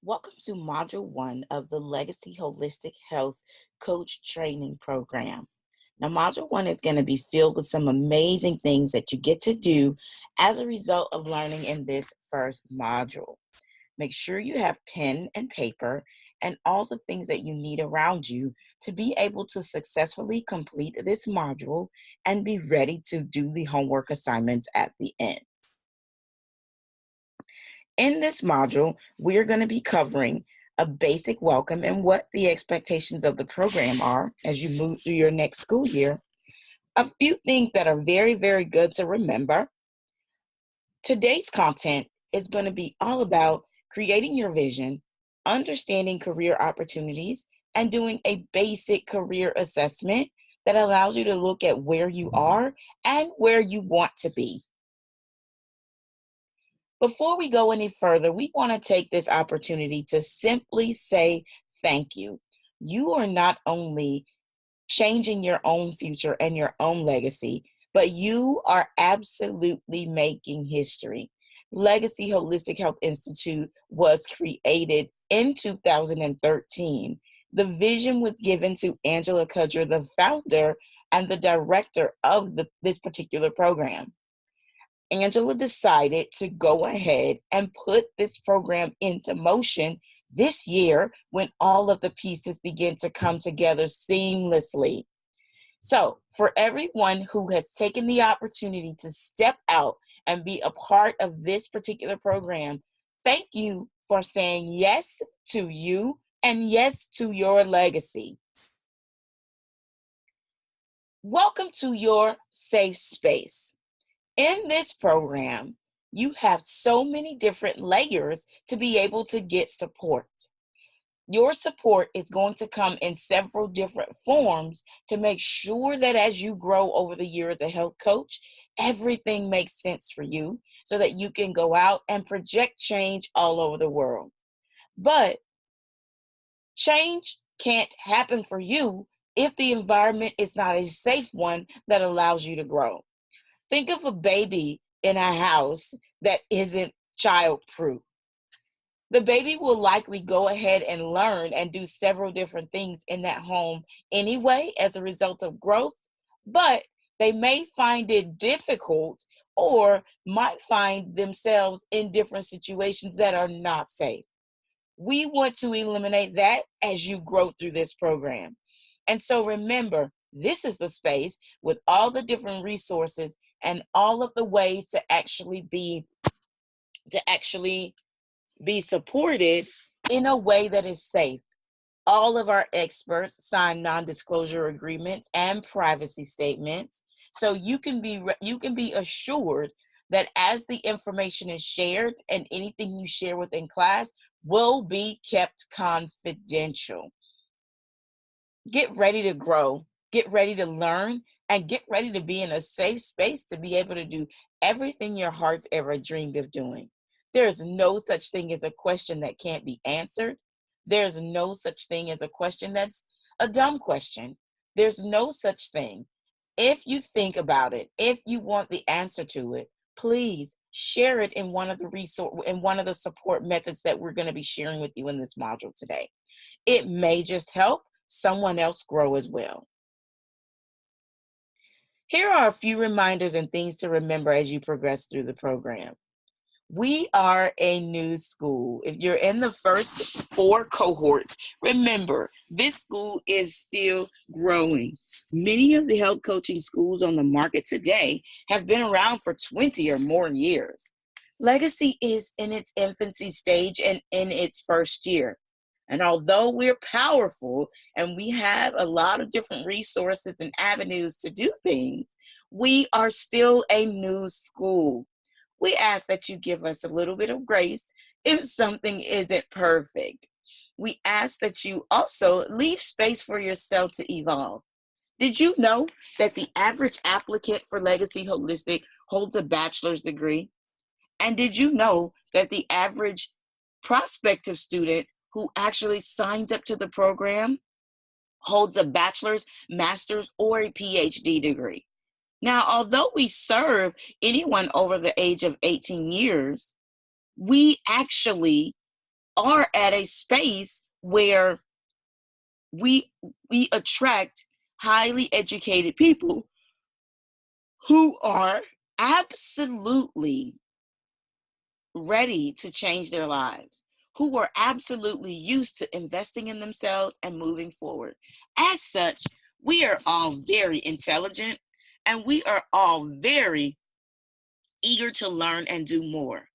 Welcome to Module 1 of the Legacy Holistic Health Coach Training Program. Now, Module 1 is going to be filled with some amazing things that you get to do as a result of learning in this first module. Make sure you have pen and paper and all the things that you need around you to be able to successfully complete this module and be ready to do the homework assignments at the end. In this module, we're going to be covering a basic welcome and what the expectations of the program are as you move through your next school year. A few things that are very, very good to remember. Today's content is going to be all about creating your vision, understanding career opportunities, and doing a basic career assessment that allows you to look at where you are and where you want to be. Before we go any further, we want to take this opportunity to simply say thank you. You are not only changing your own future and your own legacy, but you are absolutely making history. Legacy Holistic Health Institute was created in 2013. The vision was given to Angela Cudger, the founder and the director of this particular program. Angela decided to go ahead and put this program into motion this year when all of the pieces begin to come together seamlessly. So, for everyone who has taken the opportunity to step out and be a part of this particular program, thank you for saying yes to you and yes to your legacy. Welcome to your safe space. In this program, you have so many different layers to be able to get support. Your support is going to come in several different forms to make sure that as you grow over the year as a health coach, everything makes sense for you so that you can go out and project change all over the world. But change can't happen for you if the environment is not a safe one that allows you to grow. Think of a baby in a house that isn't child-proof. The baby will likely go ahead and learn and do several different things in that home anyway as a result of growth, but they may find it difficult or might find themselves in different situations that are not safe. We want to eliminate that as you grow through this program. And so remember, this is the space with all the different resources and all of the ways to actually be supported in a way that is safe. All of our experts sign non-disclosure agreements and privacy statements, so you can be assured that as the information is shared and anything you share within class will be kept confidential. Get ready to grow, get ready to learn, and get ready to be in a safe space to be able to do everything your heart's ever dreamed of doing. There's no such thing as a question that can't be answered. There's no such thing as a question that's a dumb question. There's no such thing. If you think about it, if you want the answer to it, please share it in one of the support methods that we're going to be sharing with you in this module today. It may just help someone else grow as well. Here are a few reminders and things to remember as you progress through the program. We are a new school. If you're in the first 4 cohorts, remember, this school is still growing. Many of the health coaching schools on the market today have been around for 20 or more years. Legacy is in its infancy stage and in its first year. And although we're powerful and we have a lot of different resources and avenues to do things, we are still a new school. We ask that you give us a little bit of grace if something isn't perfect. We ask that you also leave space for yourself to evolve. Did you know that the average applicant for Legacy Holistic holds a bachelor's degree? And did you know that the average prospective student who actually signs up to the program holds a bachelor's, master's, or a PhD degree? Now, although we serve anyone over the age of 18 years, we actually are at a space where we attract highly educated people who are absolutely ready to change their lives, who are absolutely used to investing in themselves and moving forward. As such, we are all very intelligent and we are all very eager to learn and do more.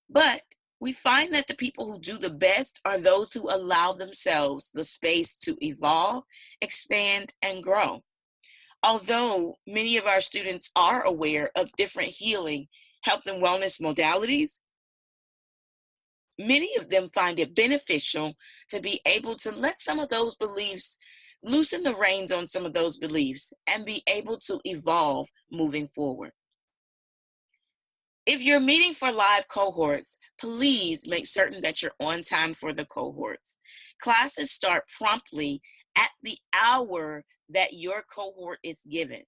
But we find that the people who do the best are those who allow themselves the space to evolve, expand, and grow. Although many of our students are aware of different healing, health, and wellness modalities, many of them find it beneficial to be able to let some of those beliefs, loosen the reins on some of those beliefs, and be able to evolve moving forward. If you're meeting for live cohorts, please make certain that you're on time for the cohorts. Classes start promptly at the hour that your cohort is given.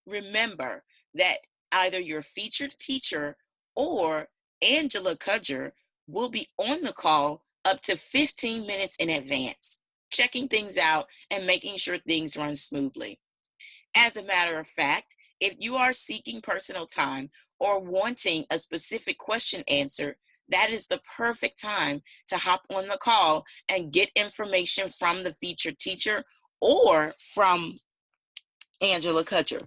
Remember that either your featured teacher or Angela Cudger will be on the call up to 15 minutes in advance, checking things out and making sure things run smoothly. As a matter of fact, if you are seeking personal time or wanting a specific question answered, that is the perfect time to hop on the call and get information from the featured teacher or from Angela Cudger.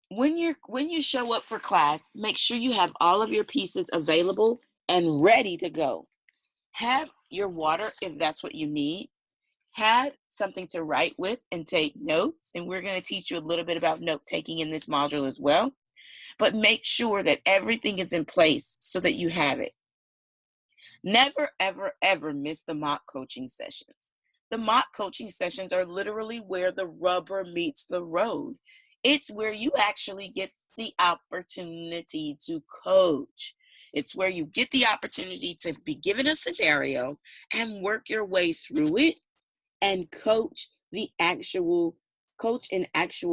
When you show up for class, make sure you have all of your pieces available and ready to go. Have your water if that's what you need. Have something to write with and take notes. And we're going to teach you a little bit about note taking in this module as well. But make sure that everything is in place so that you have it. Never, ever, ever miss the mock coaching sessions. The mock coaching sessions are literally where the rubber meets the road. It's where you actually get the opportunity to coach. It's where you get the opportunity to be given a scenario and work your way through it and coach an actual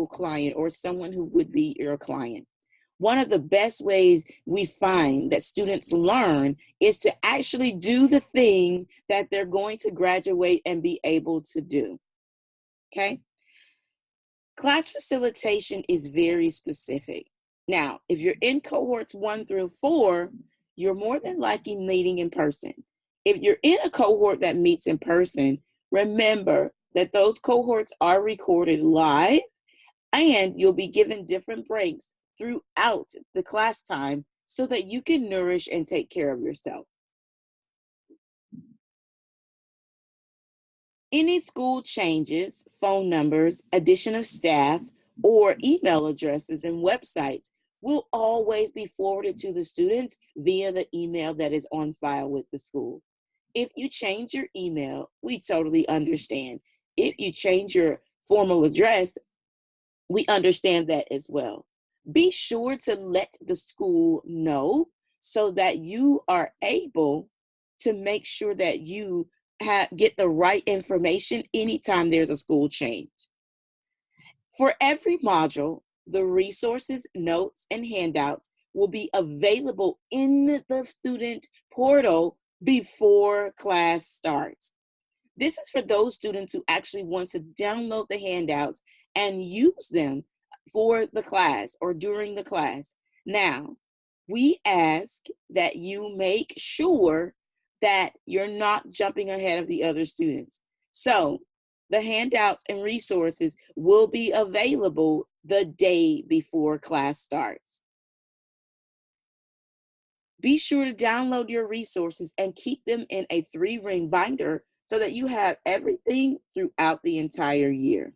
client or someone who would be your client. One of the best ways we find that students learn is to actually do the thing that they're going to graduate and be able to do. Okay? Class facilitation is very specific. Now, if you're in cohorts 1 through 4, you're more than likely meeting in person. If you're in a cohort that meets in person, remember that those cohorts are recorded live and you'll be given different breaks throughout the class time so that you can nourish and take care of yourself. Any school changes, phone numbers, addition of staff, or email addresses and websites will always be forwarded to the students via the email that is on file with the school. If you change your email, we totally understand. If you change your formal address, we understand that as well. Be sure to let the school know so that you are able to make sure that you get the right information anytime there's a school change. For every module, the resources, notes, and handouts will be available in the student portal before class starts. This is for those students who actually want to download the handouts and use them for the class or during the class. Now, we ask that you make sure that you're not jumping ahead of the other students. So the handouts and resources will be available the day before class starts. Be sure to download your resources and keep them in a 3-ring binder so that you have everything throughout the entire year.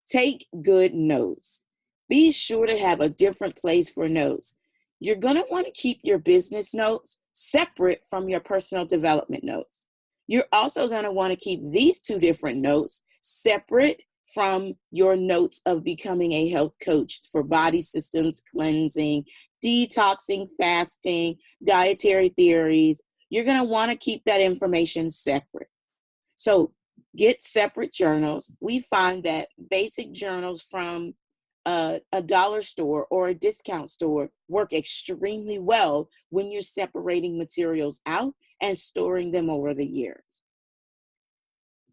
Take good notes. Be sure to have a different place for notes. You're going to want to keep your business notes separate from your personal development notes. You're also going to want to keep these 2 different notes separate from your notes of becoming a health coach for body systems, cleansing, detoxing, fasting, dietary theories. You're going to want to keep that information separate. So get separate journals. We find that basic journals from a dollar store or a discount store work extremely well when you're separating materials out and storing them over the years.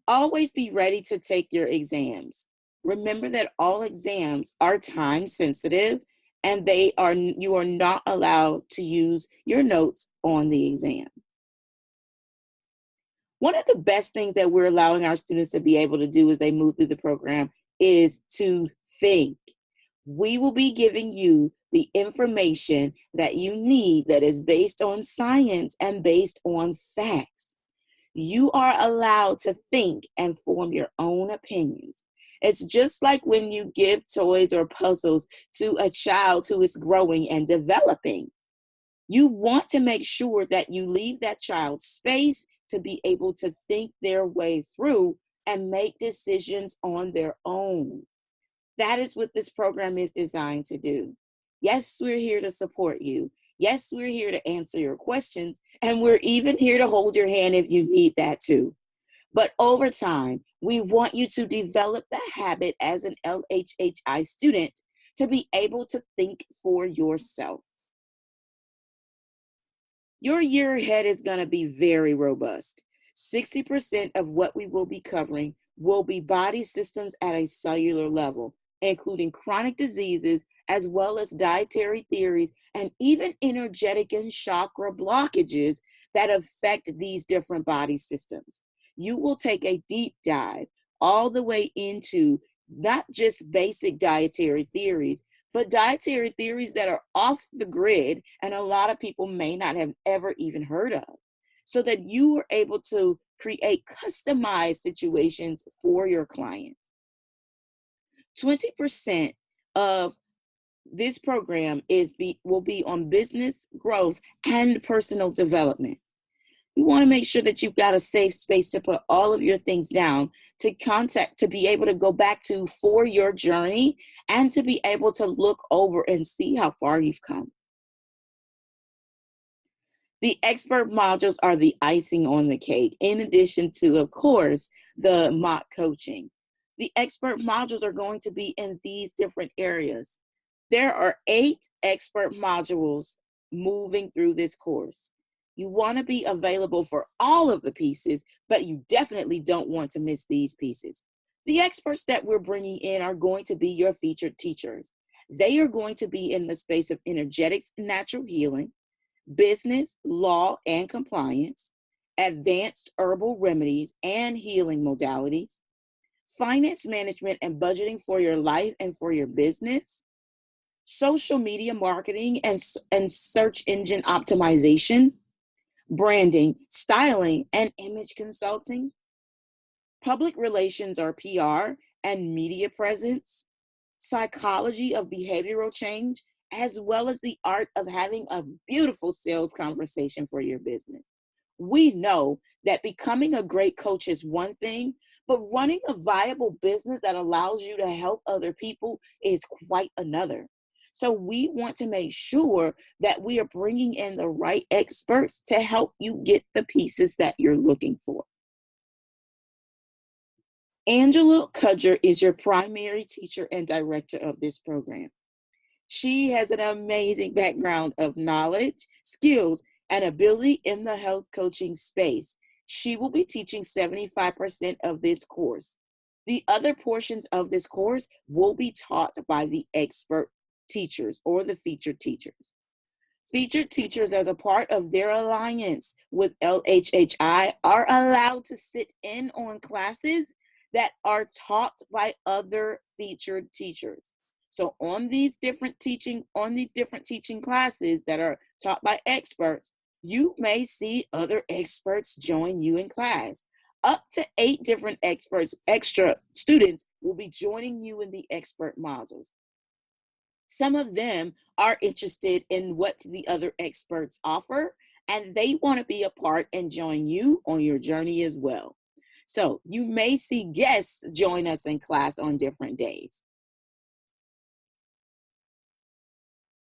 Always be ready to take your exams. Remember that all exams are time sensitive and you are not allowed to use your notes on the exam. One of the best things that we're allowing our students to be able to do as they move through the program is to think. We will be giving you the information that you need that is based on science and based on facts. You are allowed to think and form your own opinions. It's just like when you give toys or puzzles to a child who is growing and developing. You want to make sure that you leave that child space to be able to think their way through and make decisions on their own. That is what this program is designed to do. Yes, we're here to support you. Yes, we're here to answer your questions, and we're even here to hold your hand if you need that too. But over time, we want you to develop the habit as an LHHI student to be able to think for yourself. Your year ahead is going to be very robust. 60% of what we will be covering will be body systems at a cellular level, including chronic diseases, as well as dietary theories, and even energetic and chakra blockages that affect these different body systems. You will take a deep dive all the way into not just basic dietary theories, but dietary theories that are off the grid and a lot of people may not have ever even heard of, so that you are able to create customized situations for your clients. 20% of this program will be on business growth and personal development. You want to make sure that you've got a safe space to put all of your things down, to be able to go back to for your journey, and to be able to look over and see how far you've come. The expert modules are the icing on the cake, in addition to, of course, the mock coaching. The expert modules are going to be in these different areas. There are 8 expert modules moving through this course. You want to be available for all of the pieces, but you definitely don't want to miss these pieces. The experts that we're bringing in are going to be your featured teachers. They are going to be in the space of energetics, natural healing, business, law, and compliance, advanced herbal remedies and healing modalities, finance management and budgeting for your life and for your business, social media marketing and search engine optimization, branding, styling, and image consulting, public relations or PR and media presence, psychology of behavioral change, as well as the art of having a beautiful sales conversation for your business. We know that becoming a great coach is one thing, but running a viable business that allows you to help other people is quite another. So we want to make sure that we are bringing in the right experts to help you get the pieces that you're looking for. Angela Cudger is your primary teacher and director of this program. She has an amazing background of knowledge, skills, and ability in the health coaching space. She will be teaching 75% of this course. The other portions of this course will be taught by the expert teachers or the featured teachers. Featured teachers, as a part of their alliance with LHHI, are allowed to sit in on classes that are taught by other featured teachers. So on these different teaching classes that are taught by experts, you may see other experts join you in class. Up to 8 different extra students will be joining you in the expert modules. Some of them are interested in what the other experts offer, and they want to be a part and join you on your journey as well. So you may see guests join us in class on different days.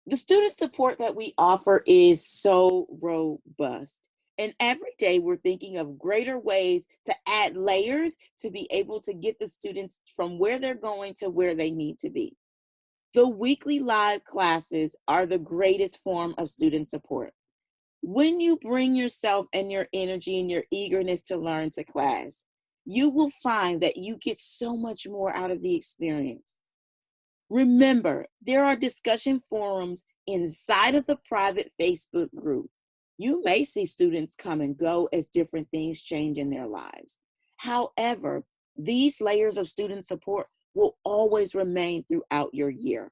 The student support that we offer is so robust. And every day we're thinking of greater ways to add layers to be able to get the students from where they're going to where they need to be. The weekly live classes are the greatest form of student support. When you bring yourself and your energy and your eagerness to learn to class, you will find that you get so much more out of the experience. Remember, there are discussion forums inside of the private Facebook group. You may see students come and go as different things change in their lives. However, these layers of student support will always remain throughout your year.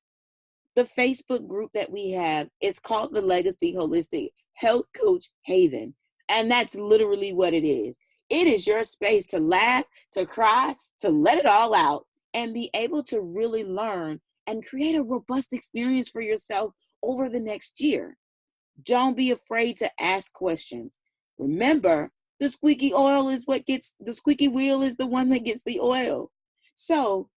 The Facebook group that we have is called the Legacy Holistic Health Coach Haven. And that's literally what it is. It is your space to laugh, to cry, to let it all out, and be able to really learn and create a robust experience for yourself over the next year. Don't be afraid to ask questions. Remember, the squeaky wheel is the one that gets the oil. So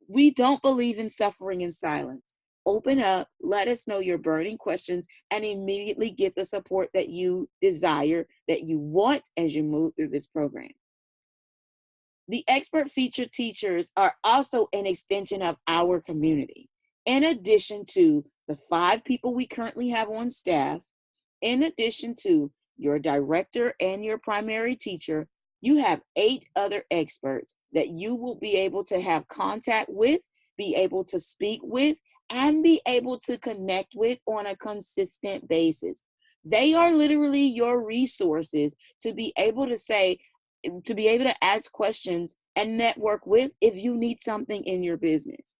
we don't believe in suffering in silence. Open up, let us know your burning questions, and immediately get the support that you desire, that you want as you move through this program. The expert featured teachers are also an extension of our community. In addition to the 5 people we currently have on staff, in addition to your director and your primary teacher, you have 8 other experts that you will be able to have contact with, be able to speak with, and be able to connect with on a consistent basis. They are literally your resources to be able to ask questions and network with if you need something in your business.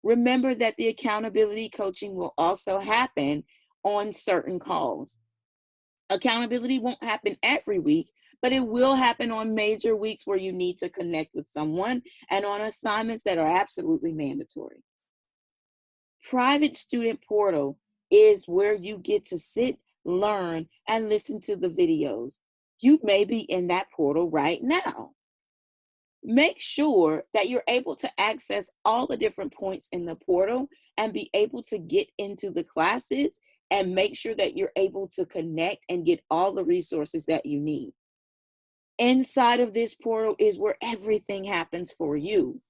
Remember that the accountability coaching will also happen on certain calls. Accountability won't happen every week, but it will happen on major weeks where you need to connect with someone and on assignments that are absolutely mandatory. Private Student Portal is where you get to sit, learn, and listen to the videos. You may be in that portal right now. Make sure that you're able to access all the different points in the portal and be able to get into the classes and make sure that you're able to connect and get all the resources that you need. Inside of this portal is where everything happens for you.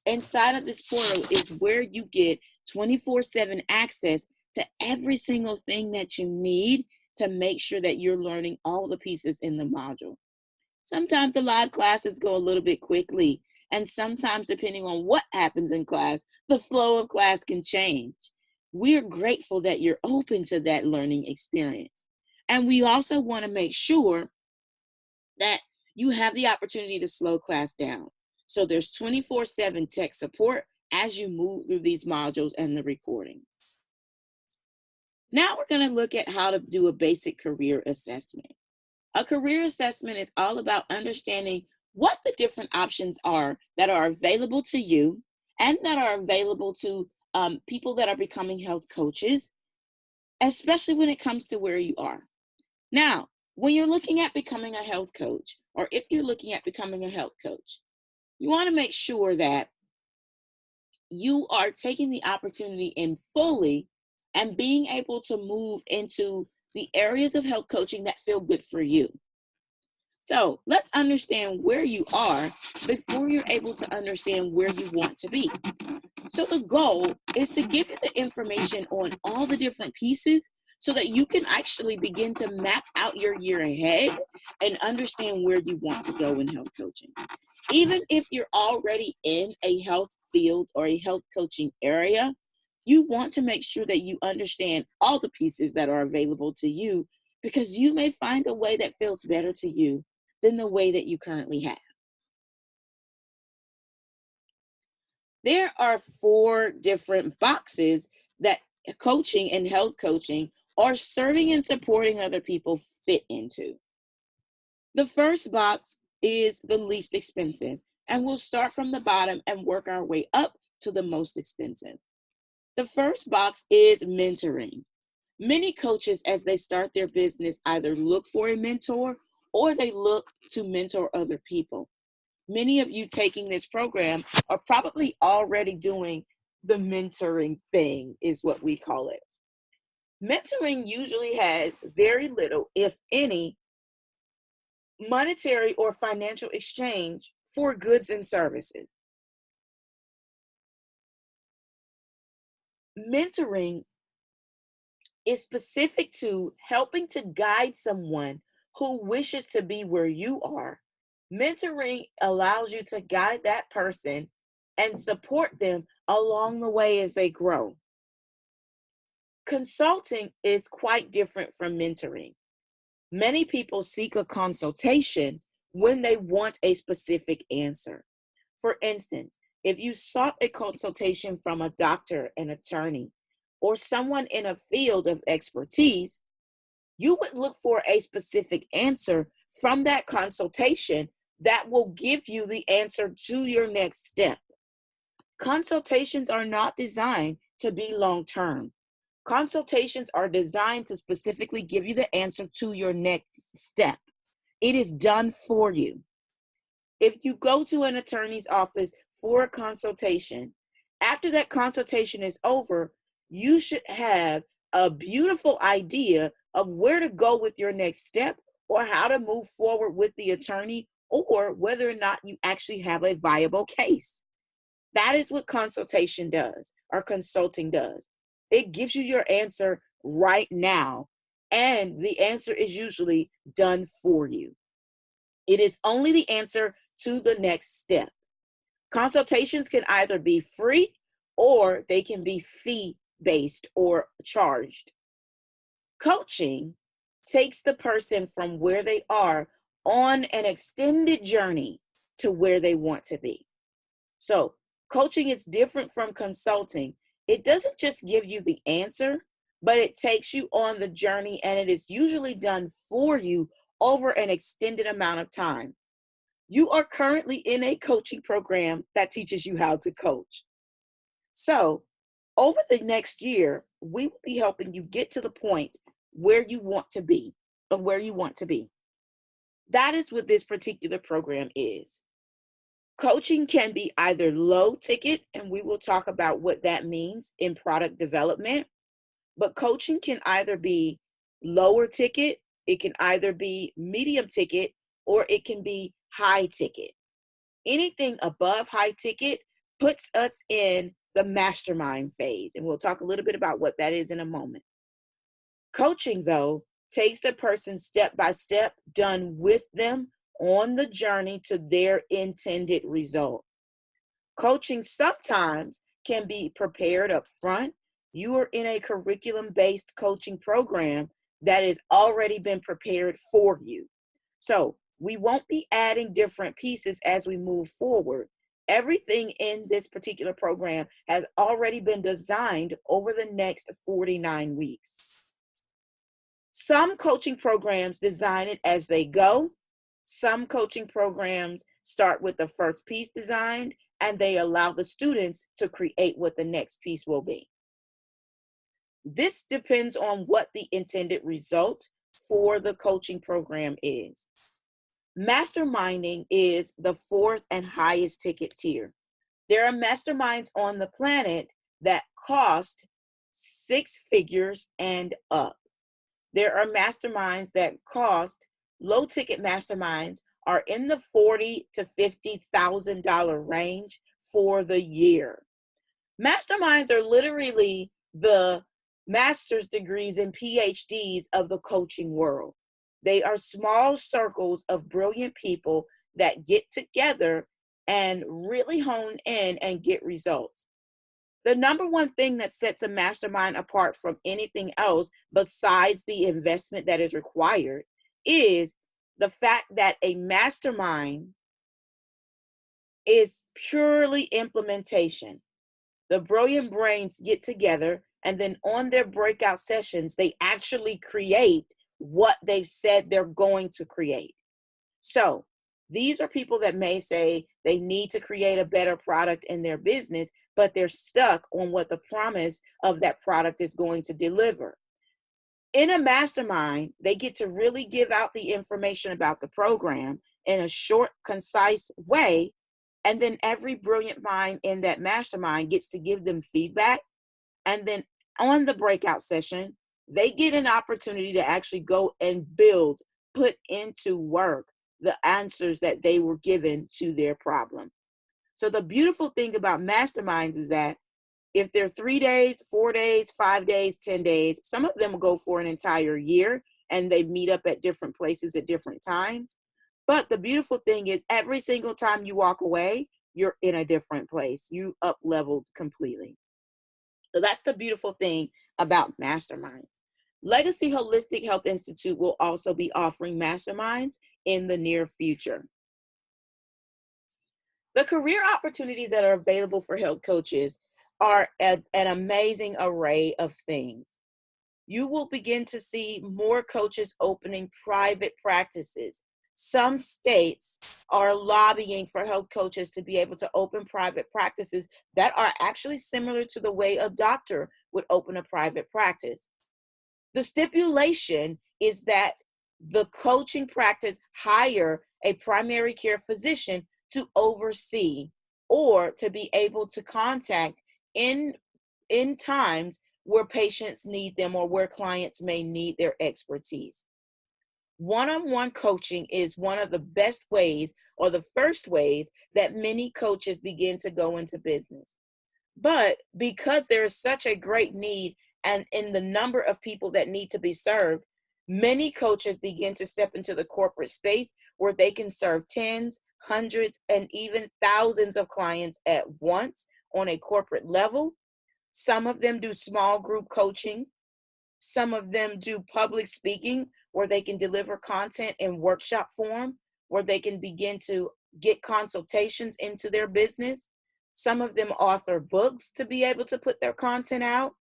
Inside of this portal is where you get 24/7 access to every single thing that you need to make sure that you're learning all the pieces in the module. Sometimes the live classes go a little bit quickly, and sometimes, depending on what happens in class, the flow of class can change. We're grateful that you're open to that learning experience. And we also want to make sure that you have the opportunity to slow class down. So there's 24/7 tech support as you move through these modules and the recordings. Now we're going to look at how to do a basic career assessment. A career assessment is all about understanding what the different options are that are available to you and that are available to people that are becoming health coaches, especially when it comes to where you are. Now, when you're looking at becoming a health coach, or if you're looking at becoming a health coach, you want to make sure that you are taking the opportunity in fully and being able to move into the areas of health coaching that feel good for you. So let's understand where you are before you're able to understand where you want to be. So the goal is to give you the information on all the different pieces so that you can actually begin to map out your year ahead and understand where you want to go in health coaching. Even if you're already in a health field or a health coaching area, you want to make sure that you understand all the pieces that are available to you, because you may find a way that feels better to you than the way that you currently have. There are 4 different boxes that coaching and health coaching or serving and supporting other people fit into. The first box is the least expensive, and we'll start from the bottom and work our way up to the most expensive. The first box is mentoring. Many coaches, as they start their business, either look for a mentor or they look to mentor other people. Many of you taking this program are probably already doing the mentoring thing, is what we call it. Mentoring usually has very little, if any, monetary or financial exchange for goods and services. Mentoring is specific to helping to guide someone who wishes to be where you are. Mentoring allows you to guide that person and support them along the way as they grow. Consulting is quite different from mentoring. Many people seek a consultation when they want a specific answer. For instance, if you sought a consultation from a doctor, an attorney, or someone in a field of expertise, you would look for a specific answer from that consultation that will give you the answer to your next step. Consultations are not designed to be long term. Consultations are designed to specifically give you the answer to your next step. It is done for you. If you go to an attorney's office for a consultation, after that consultation is over, you should have a beautiful idea of where to go with your next step or how to move forward with the attorney or whether or not you actually have a viable case. That is what consultation does or consulting does. It gives you your answer right now, and the answer is usually done for you. It is only the answer to the next step. Consultations can either be free or they can be fee-based or charged. Coaching takes the person from where they are on an extended journey to where they want to be. So, coaching is different from consulting. It doesn't just give you the answer, but it takes you on the journey, and it is usually done for you over an extended amount of time. You are currently in a coaching program that teaches you how to coach. So, over the next year, we will be helping you get to the point where you want to be, of where you want to be. That is what this particular program is. Coaching can be either low ticket, and we will talk about what that means in product development, but coaching can either be lower ticket, it can either be medium ticket, or it can be high ticket. Anything above high ticket puts us in the mastermind phase, and we'll talk a little bit about what that is in a moment. Coaching, though, takes the person step by step, done with them on the journey to their intended result. Coaching sometimes can be prepared up front. You are in a curriculum-based coaching program that has already been prepared for you. So we won't be adding different pieces as we move forward. Everything in this particular program has already been designed over the next 49 weeks. Some coaching programs design it as they go. Some coaching programs start with the first piece designed, and they allow the students to create what the next piece will be. This depends on what the intended result for the coaching program is. Masterminding is the fourth and highest ticket tier. There are masterminds on the planet that cost 6 figures and up. There are masterminds that cost, low ticket masterminds are in the $40,000 to $50,000 range for the year. Masterminds are literally the master's degrees and PhDs of the coaching world. They are small circles of brilliant people that get together and really hone in and get results. The number one thing that sets a mastermind apart from anything else besides the investment that is required is the fact that a mastermind is purely implementation. The brilliant brains get together, and then on their breakout sessions, they actually create what they've said they're going to create. So these are people that may say they need to create a better product in their business, but they're stuck on what the promise of that product is going to deliver. In a mastermind, they get to really give out the information about the program in a short, concise way. And then every brilliant mind in that mastermind gets to give them feedback. And then on the breakout session, they get an opportunity to actually go and build, put into work the answers that they were given to their problem. So the beautiful thing about masterminds is that If they're 3 days, 4 days, 5 days, 10 days, some of them will go for an entire year and they meet up at different places at different times. But the beautiful thing is every single time you walk away, you're in a different place. You up leveled completely. So that's the beautiful thing about masterminds. Legacy Holistic Health Institute will also be offering masterminds in the near future. The career opportunities that are available for health coaches are an amazing array of things. You will begin to see more coaches opening private practices. Some states are lobbying for health coaches to be able to open private practices that are actually similar to the way a doctor would open a private practice. The stipulation is that the coaching practice hire a primary care physician to oversee or to be able to contact in times where patients need them or where clients may need their expertise. One-on-one coaching is one of the best ways or the first ways that many coaches begin to go into business. But because there is such a great need and in the number of people that need to be served, many coaches begin to step into the corporate space where they can serve tens, hundreds, and even thousands of clients at once on a corporate level. Some of them do small group coaching. Some of them do public speaking where they can deliver content in workshop form, where they can begin to get consultations into their business. Some of them author books to be able to put their content out.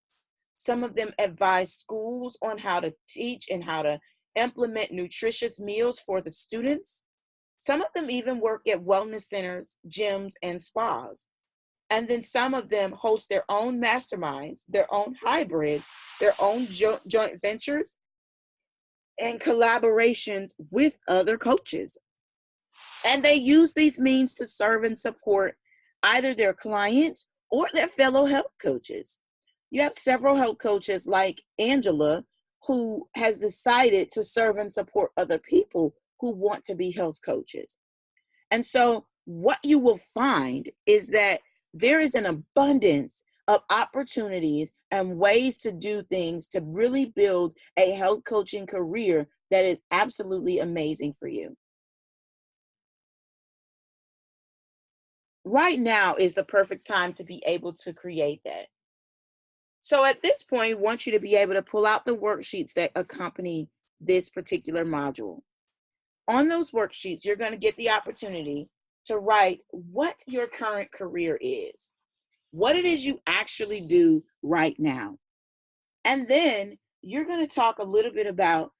Some of them advise schools on how to teach and how to implement nutritious meals for the students. Some of them even work at wellness centers, gyms, and spas. And then some of them host their own masterminds, their own hybrids, their own joint ventures, and collaborations with other coaches. And they use these means to serve and support either their clients or their fellow health coaches. You have several health coaches like Angela, who has decided to serve and support other people who want to be health coaches. And so what you will find is that there is an abundance of opportunities and ways to do things to really build a health coaching career that is absolutely amazing for you. Right now is the perfect time to be able to create that. So at this point, I want you to be able to pull out the worksheets that accompany this particular module. On those worksheets, you're going to get the opportunity to write what your current career is, what it is you actually do right now. And then you're going to talk a little bit about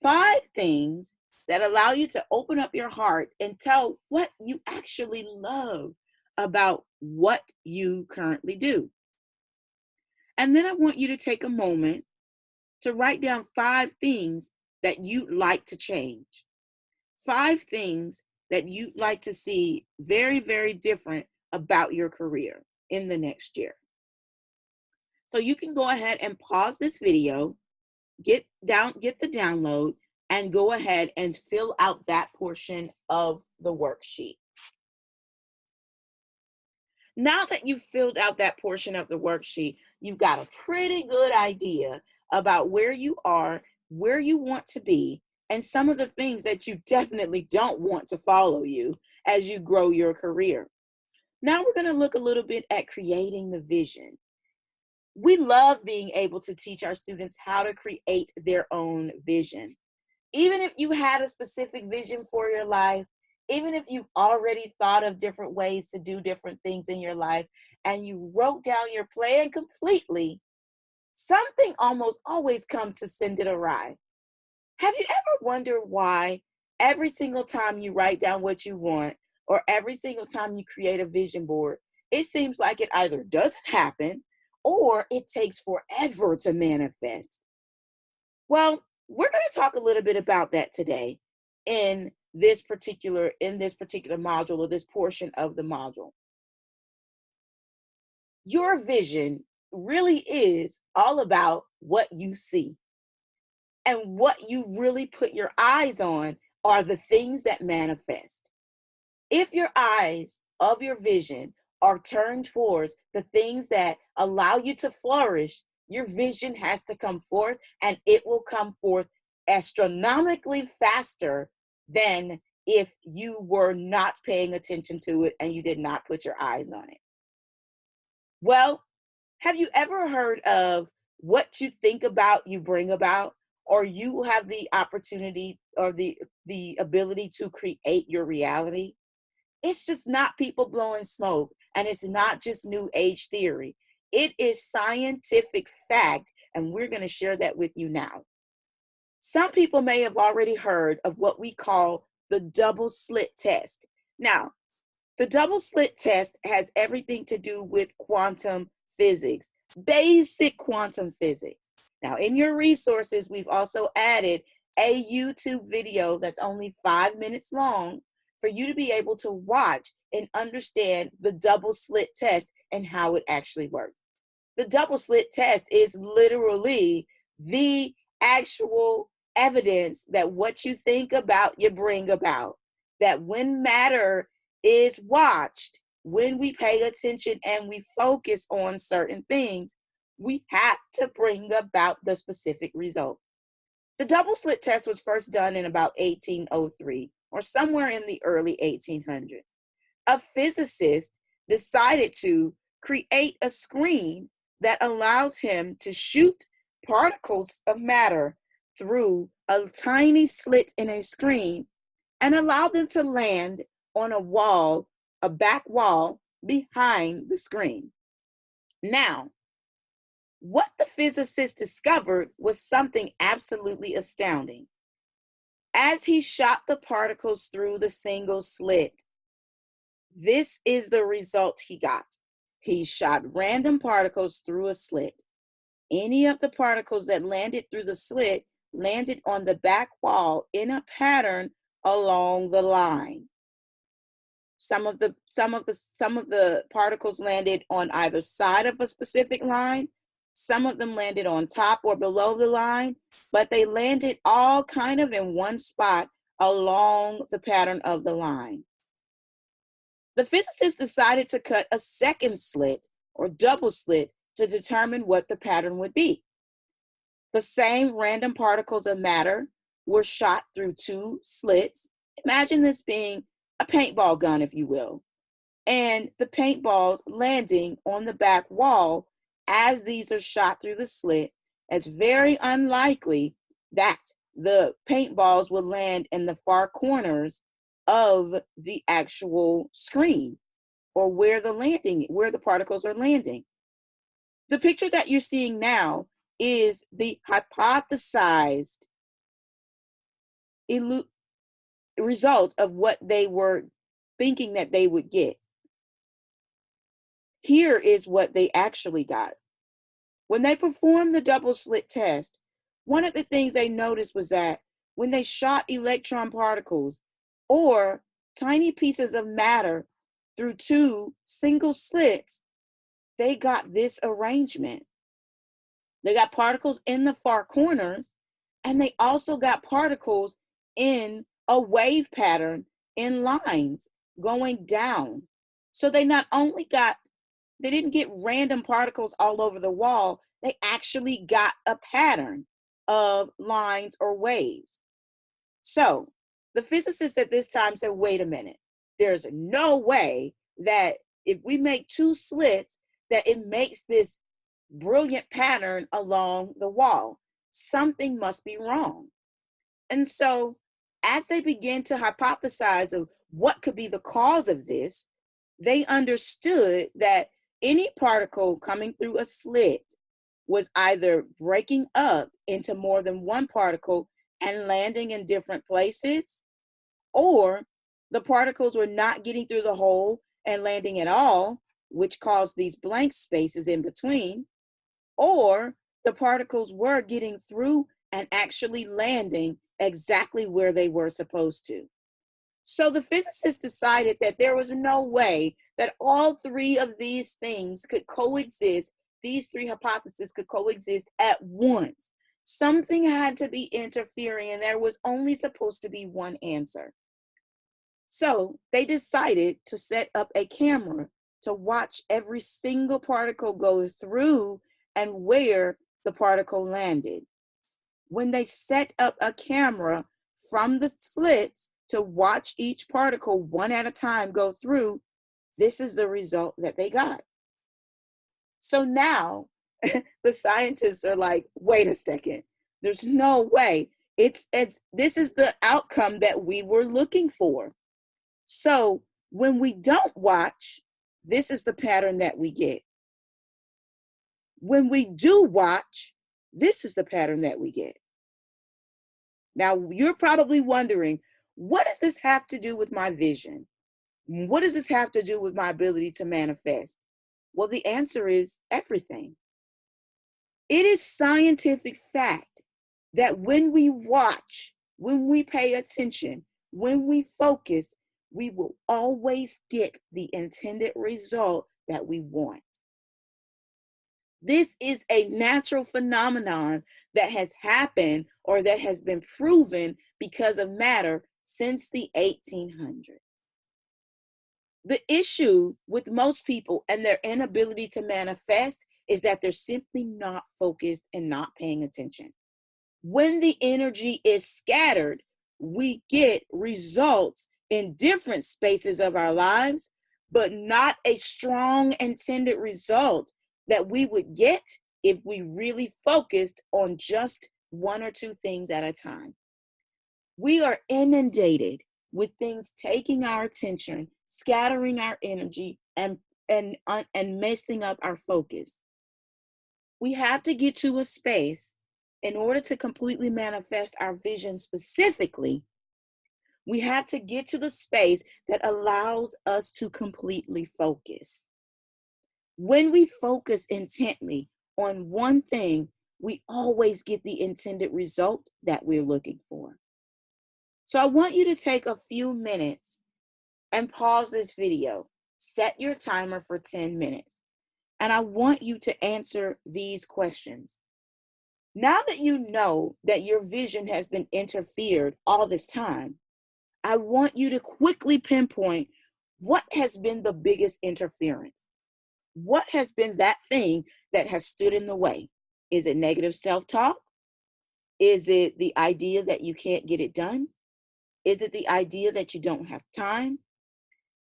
5 things that allow you to open up your heart and tell what you actually love about what you currently do. And then I want you to take a moment to write down 5 things that you'd like to change. 5 things that you'd like to see very, very different about your career in the next year. So you can go ahead and pause this video, get the download, and go ahead and fill out that portion of the worksheet. Now that you've filled out that portion of the worksheet, you've got a pretty good idea about where you are, where you want to be, and some of the things that you definitely don't want to follow you as you grow your career. Now we're going to look a little bit at creating the vision. We love being able to teach our students how to create their own vision. Even if you had a specific vision for your life, even if you've already thought of different ways to do different things in your life and you wrote down your plan completely, something almost always comes to send it awry. Have you ever wondered why every single time you write down what you want or every single time you create a vision board, it seems like it either doesn't happen or it takes forever to manifest? Well, we're going to talk a little bit about that today in this particular module or this portion of the module. Your vision really is all about what you see. And what you really put your eyes on are the things that manifest. If your eyes of your vision are turned towards the things that allow you to flourish, your vision has to come forth, and it will come forth astronomically faster than if you were not paying attention to it and you did not put your eyes on it. Well, have you ever heard of what you think about, you bring about, or you have the opportunity or the ability to create your reality? It's just not people blowing smoke, and it's not just new age theory. It is scientific fact, and we're going to share that with you now. Some people may have already heard of what we call the double slit test. Now, the double slit test has everything to do with quantum physics, basic quantum physics. Now, in your resources, we've also added a YouTube video that's only 5 minutes long for you to be able to watch and understand the double slit test and how it actually works. The double slit test is literally the actual evidence that what you think about, you bring about. That when matter is watched, when we pay attention and we focus on certain things, we have to bring about the specific result. The double slit test was first done in about 1803 or somewhere in the early 1800s. A physicist decided to create a screen that allows him to shoot particles of matter through a tiny slit in a screen and allow them to land on a wall, a back wall behind the screen. Now, what the physicist discovered was something absolutely astounding. As he shot the particles through the single slit, this is the result he got. He shot random particles through a slit. Any of the particles that landed through the slit landed on the back wall in a pattern along the line. Some of the particles landed on either side of a specific line. Some of them landed on top or below the line, but they landed all kind of in one spot along the pattern of the line. The physicists decided to cut a second slit or double slit to determine what the pattern would be. The same random particles of matter were shot through two slits. Imagine this being a paintball gun, if you will, and the paintballs landing on the back wall as these are shot through the slit. It's very unlikely that the paintballs will land in the far corners of the actual screen or where the particles are landing. The picture that you're seeing now is the hypothesized result of what they were thinking that they would get. Here is what they actually got. When they performed the double slit test, one of the things they noticed was that when they shot electron particles or tiny pieces of matter through two single slits, they got this arrangement. They got particles in the far corners, and they also got particles in a wave pattern in lines going down. So they didn't get random particles all over the wall. They actually got a pattern of lines or waves. So the physicists at this time said, wait a minute, there's no way that if we make two slits that it makes this brilliant pattern along the wall. Something must be wrong. And so as they began to hypothesize of what could be the cause of this, they understood that any particle coming through a slit was either breaking up into more than one particle and landing in different places, or the particles were not getting through the hole and landing at all, which caused these blank spaces in between, or the particles were getting through and actually landing exactly where they were supposed to. So the physicists decided that there was no way that all three of these things could coexist. These three hypotheses could coexist at once. Something had to be interfering, and there was only supposed to be one answer. So they decided to set up a camera to watch every single particle go through and where the particle landed. When they set up a camera from the slits to watch each particle one at a time go through, this is the result that they got. So now the scientists are like, wait a second, there's no way. This is the outcome that we were looking for. So when we don't watch, this is the pattern that we get. When we do watch, this is the pattern that we get. Now, you're probably wondering, what does this have to do with my vision? What does this have to do with my ability to manifest? Well, the answer is everything. It is scientific fact that when we watch, when we pay attention, when we focus, we will always get the intended result that we want. This is a natural phenomenon that has happened or that has been proven because of matter since the 1800s. The issue with most people and their inability to manifest is that they're simply not focused and not paying attention. When the energy is scattered, we get results in different spaces of our lives, but not a strong intended result that we would get if we really focused on just one or two things at a time. We are inundated with things taking our attention, scattering our energy, and messing up our focus. We have to get to a space in order to completely manifest our vision specifically. We have to get to the space that allows us to completely focus. When we focus intently on one thing, we always get the intended result that we're looking for. So I want you to take a few minutes and pause this video. Set your timer for 10 minutes. And I want you to answer these questions. Now that you know that your vision has been interfered all this time, I want you to quickly pinpoint what has been the biggest interference. What has been that thing that has stood in the way? Is it negative self-talk? Is it the idea that you can't get it done? Is it the idea that you don't have time?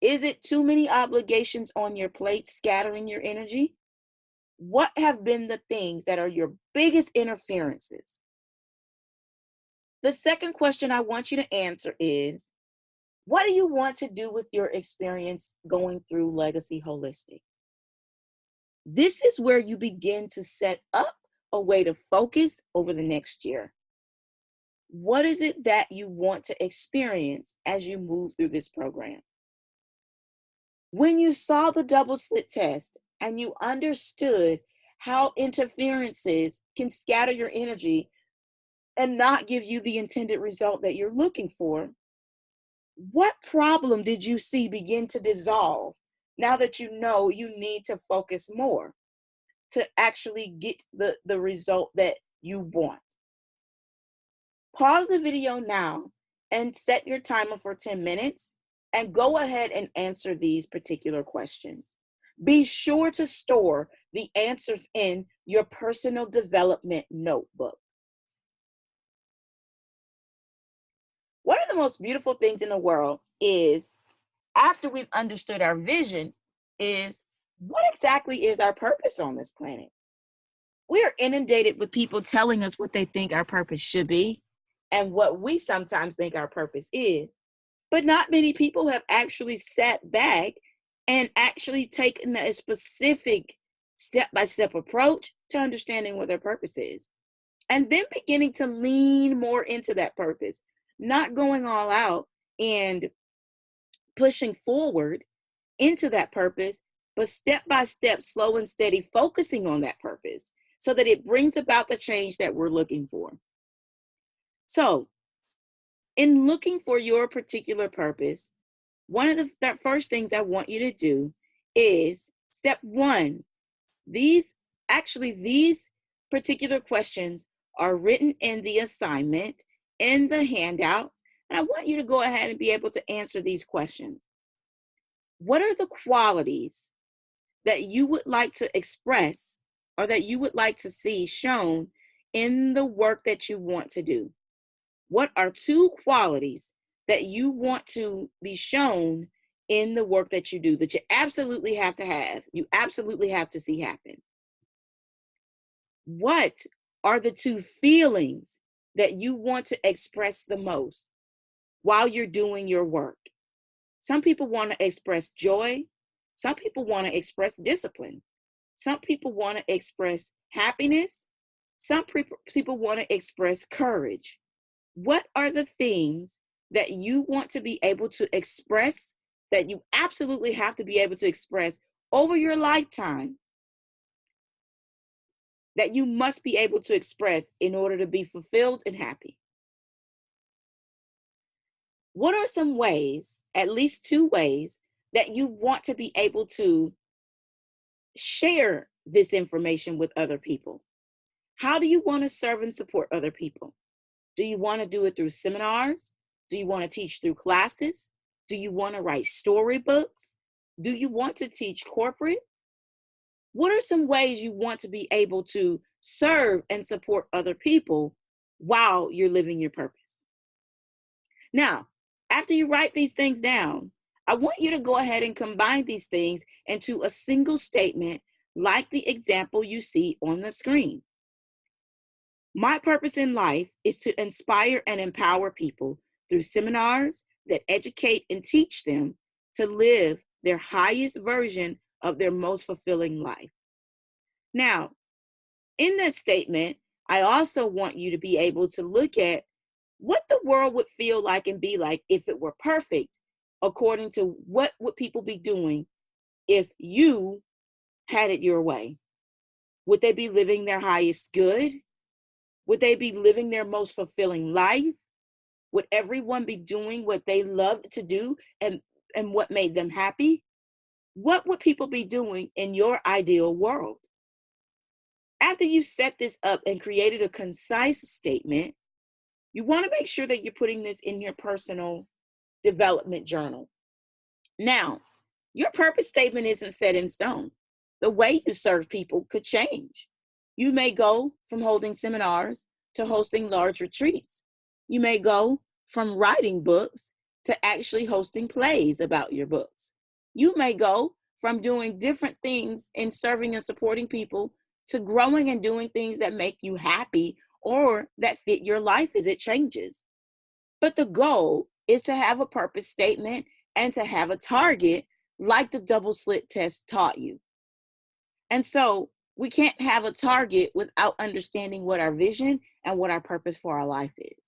Is it too many obligations on your plate scattering your energy? What have been the things that are your biggest interferences? The second question I want you to answer is, what do you want to do with your experience going through Legacy Holistic? This is where you begin to set up a way to focus over the next year. What is it that you want to experience as you move through this program? When you saw the double slit test and you understood how interferences can scatter your energy and not give you the intended result that you're looking for, what problem did you see begin to dissolve now that you know you need to focus more to actually get the result that you want? Pause the video now and set your timer for 10 minutes and go ahead and answer these particular questions. Be sure to store the answers in your personal development notebook. One of the most beautiful things in the world is, after we've understood our vision, is what exactly is our purpose on this planet? We are inundated with people telling us what they think our purpose should be and what we sometimes think our purpose is. But not many people have actually sat back and actually taken a specific step-by-step approach to understanding what their purpose is. And then beginning to lean more into that purpose, not going all out and pushing forward into that purpose, but step by step, slow and steady, focusing on that purpose so that it brings about the change that we're looking for. So, in looking for your particular purpose, one of the first things I want you to do is step one. These particular questions are written in the assignment, in the handout, and I want you to go ahead and be able to answer these questions. What are the qualities that you would like to express or that you would like to see shown in the work that you want to do? What are two qualities that you want to be shown in the work that you do that you absolutely have to have, you absolutely have to see happen? What are the two feelings that you want to express the most while you're doing your work? Some people want to express joy. Some people want to express discipline. Some people want to express happiness. Some people want to express courage. What are the things that you want to be able to express, that you absolutely have to be able to express over your lifetime, that you must be able to express in order to be fulfilled and happy? What are some ways, at least two ways, that you want to be able to share this information with other people? How do you want to serve and support other people? Do you want to do it through seminars? Do you want to teach through classes? Do you want to write storybooks? Do you want to teach corporate? What are some ways you want to be able to serve and support other people while you're living your purpose? Now, after you write these things down, I want you to go ahead and combine these things into a single statement like the example you see on the screen. My purpose in life is to inspire and empower people through seminars that educate and teach them to live their highest version of their most fulfilling life. Now, in that statement, I also want you to be able to look at what the world would feel like and be like if it were perfect, according to what would people be doing if you had it your way. Would they be living their highest good? Would they be living their most fulfilling life? Would everyone be doing what they loved to do and what made them happy? What would people be doing in your ideal world? After you set this up and created a concise statement, you want to make sure that you're putting this in your personal development journal. Now, your purpose statement isn't set in stone. The way you serve people could change. You may go from holding seminars to hosting large retreats. You may go from writing books to actually hosting plays about your books. You may go from doing different things in serving and supporting people to growing and doing things that make you happy or that fit your life as it changes. But the goal is to have a purpose statement and to have a target like the double slit test taught you. And so we can't have a target without understanding what our vision and what our purpose for our life is.